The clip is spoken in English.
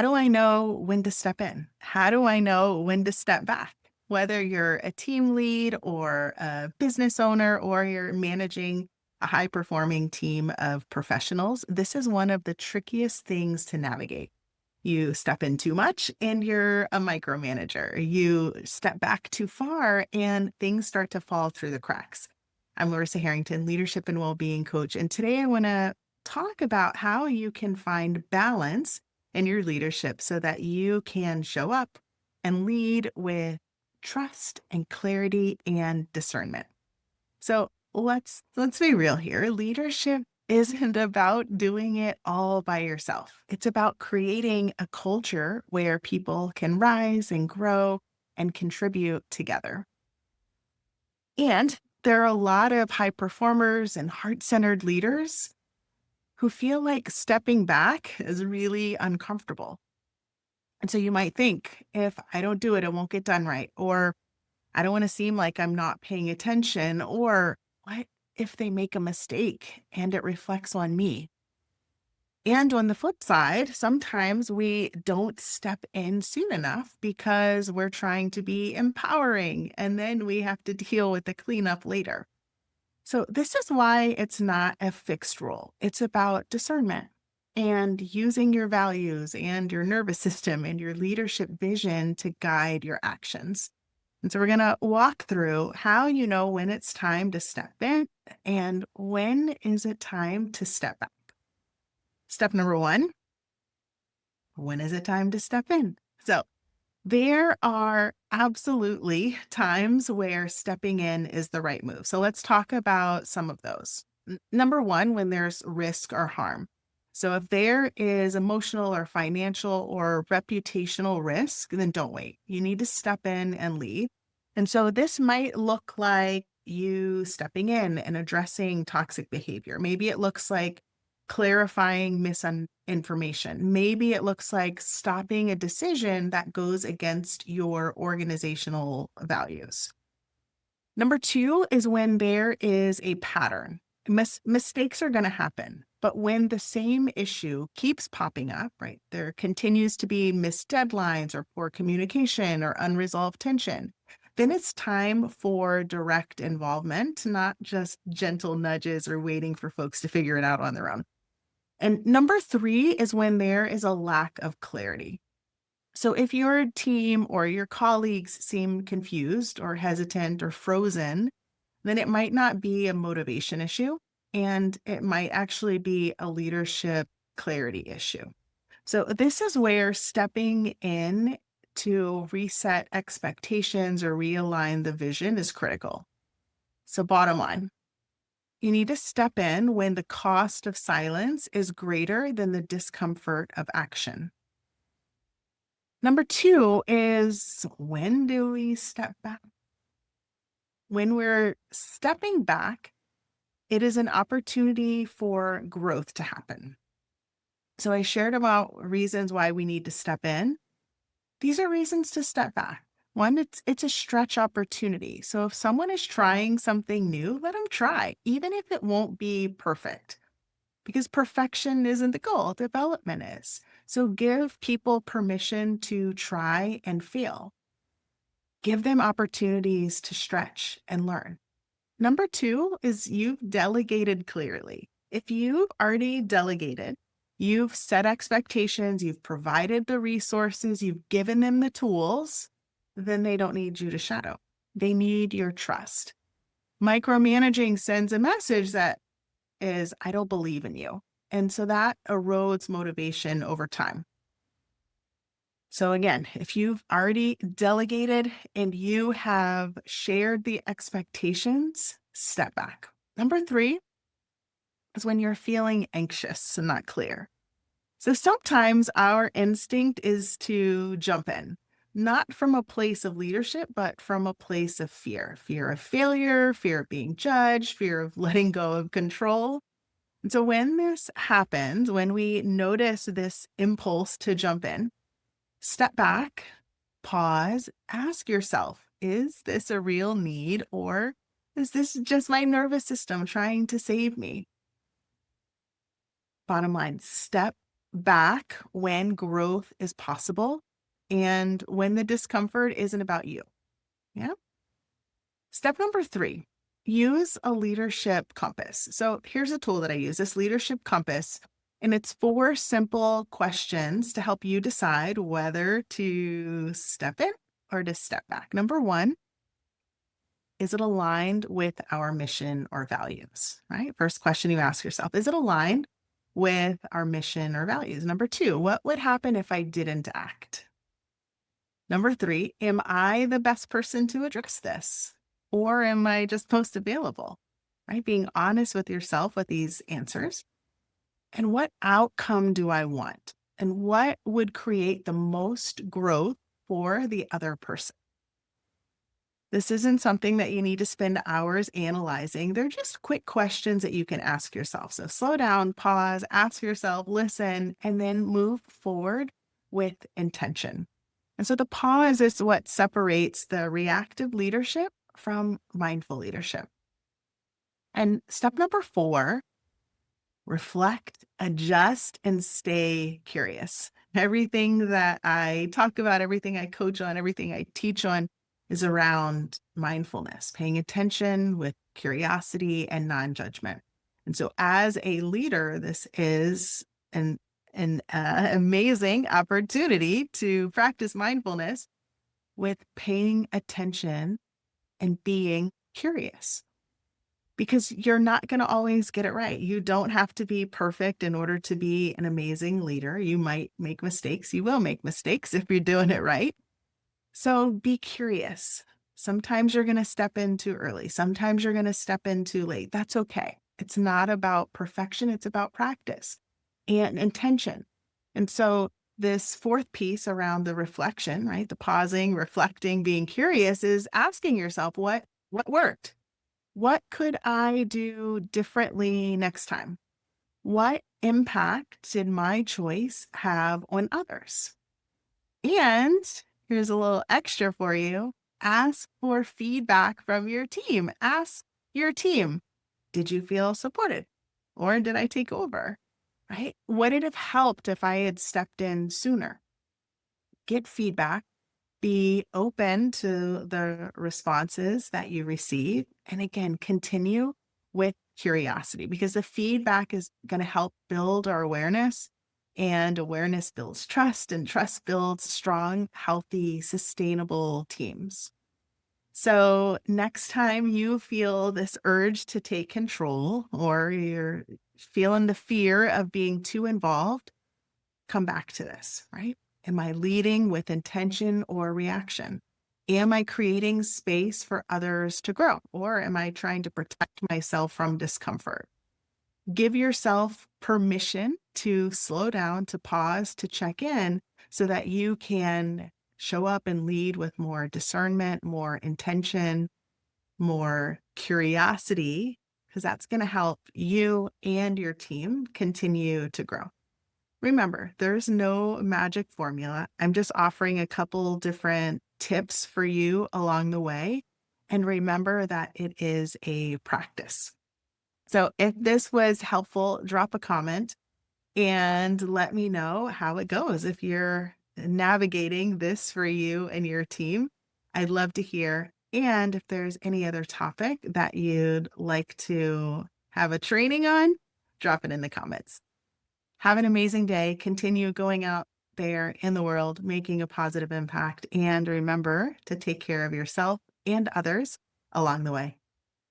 How do I know when to step in? How do I know when to step back? Whether you're a team lead or a business owner or you're managing a high performing team of professionals, this is one of the trickiest things to navigate. You step in too much and you're a micromanager. You step back too far and things start to fall through the cracks. I'm Larisa Harrington, leadership and well-being coach, and today I want to talk about how you can find balance in your leadership so that you can show up and lead with trust and clarity and discernment. So let's be real here. Leadership isn't about doing it all by yourself. It's about creating a culture where people can rise and grow and contribute together. And there are a lot of high performers and heart-centered leaders who feel like stepping back is really uncomfortable. And so you might think, if I don't do it, it won't get done right. Or I don't want to seem like I'm not paying attention. Or what if they make a mistake and it reflects on me? And on the flip side, sometimes we don't step in soon enough because we're trying to be empowering and then we have to deal with the cleanup later. So, this is why it's not a fixed rule. It's about discernment and using your values and your nervous system and your leadership vision to guide your actions. And so, we're going to walk through how you know when it's time to step in and when is it time to step back. Step number one, when is it time to step in? So, there are absolutely times where stepping in is the right move. So let's talk about some of those. Number one, when there's risk or harm. So if there is emotional or financial or reputational risk, then don't wait. You need to step in and lead. And so this might look like you stepping in and addressing toxic behavior. Maybe it looks like clarifying misinformation. Maybe it looks like stopping a decision that goes against your organizational values. Number two is when there is a pattern. Mistakes are going to happen, but when the same issue keeps popping up, right, there continues to be missed deadlines or poor communication or unresolved tension, then it's time for direct involvement, not just gentle nudges or waiting for folks to figure it out on their own. And number three is when there is a lack of clarity. So if your team or your colleagues seem confused or hesitant or frozen, then it might not be a motivation issue and it might actually be a leadership clarity issue. So this is where stepping in to reset expectations or realign the vision is critical. So bottom line, you need to step in when the cost of silence is greater than the discomfort of action. Number two is, when do we step back? When we're stepping back, it is an opportunity for growth to happen. So I shared about reasons why we need to step in. These are reasons to step back. One, it's a stretch opportunity. So if someone is trying something new, let them try, even if it won't be perfect, because perfection isn't the goal, development is. So give people permission to try and fail. Give them opportunities to stretch and learn. Number two is, you've delegated clearly. If you've already delegated, you've set expectations, you've provided the resources, you've given them the tools, then they don't need you to shadow. They need your trust. Micromanaging sends a message that is, I don't believe in you. And so that erodes motivation over time. So again, if you've already delegated and you have shared the expectations, step back. Number three is when you're feeling anxious and not clear. So sometimes our instinct is to jump in, not from a place of leadership, but from a place of fear of failure, fear of being judged, fear of letting go of control. And so when this happens, when we notice this impulse to jump in, step back, pause, ask yourself, is this a real need, or is this just my nervous system trying to save me? Bottom line, step back when growth is possible and when the discomfort isn't about you. Yeah. Step number 3, use a leadership compass. So here's a tool that I use, this leadership compass, and it's 4 simple questions to help you decide whether to step in or to step back. Number 1, is it aligned with our mission or values, right? First question you ask yourself, is it aligned with our mission or values? Number 2, what would happen if I didn't act? Number 3, am I the best person to address this? Or am I just most available? Right? Being honest with yourself with these answers. And what outcome do I want? And what would create the most growth for the other person? This isn't something that you need to spend hours analyzing. They're just quick questions that you can ask yourself. So slow down, pause, ask yourself, listen, and then move forward with intention. And so the pause is what separates the reactive leadership from mindful leadership. And step number 4, reflect, adjust, and stay curious. Everything that I talk about, everything I coach on, everything I teach on is around mindfulness, paying attention with curiosity and non-judgment. And so as a leader, this is an amazing opportunity to practice mindfulness with paying attention and being curious, because you're not going to always get it right. You don't have to be perfect in order to be an amazing leader. You might make mistakes. You will make mistakes if you're doing it right. So be curious. Sometimes you're going to step in too early. Sometimes you're going to step in too late. That's okay. It's not about perfection. It's about practice and intention. And so this 4th piece around the reflection, right? The pausing, reflecting, being curious is asking yourself, what worked? What could I do differently next time? What impact did my choice have on others? And here's a little extra for you. Ask for feedback from your team. Ask your team, did you feel supported? Or did I take over? Right? Would it have helped if I had stepped in sooner? Get feedback, be open to the responses that you receive. And again, continue with curiosity, because the feedback is going to help build our awareness, and awareness builds trust, and trust builds strong, healthy, sustainable teams. So next time you feel this urge to take control, or you're feeling the fear of being too involved, come back to this, right? Am I leading with intention or reaction? Am I creating space for others to grow? Or am I trying to protect myself from discomfort? Give yourself permission to slow down, to pause, to check in, so that you can show up and lead with more discernment, more intention, more curiosity, because that's going to help you and your team continue to grow. Remember, there's no magic formula. I'm just offering a couple different tips for you along the way. And remember that it is a practice. So if this was helpful, drop a comment and let me know how it goes. If you're navigating this for you and your team, I'd love to hear. And if there's any other topic that you'd like to have a training on, drop it in the comments. Have an amazing day. Continue going out there in the world, making a positive impact. And remember to take care of yourself and others along the way.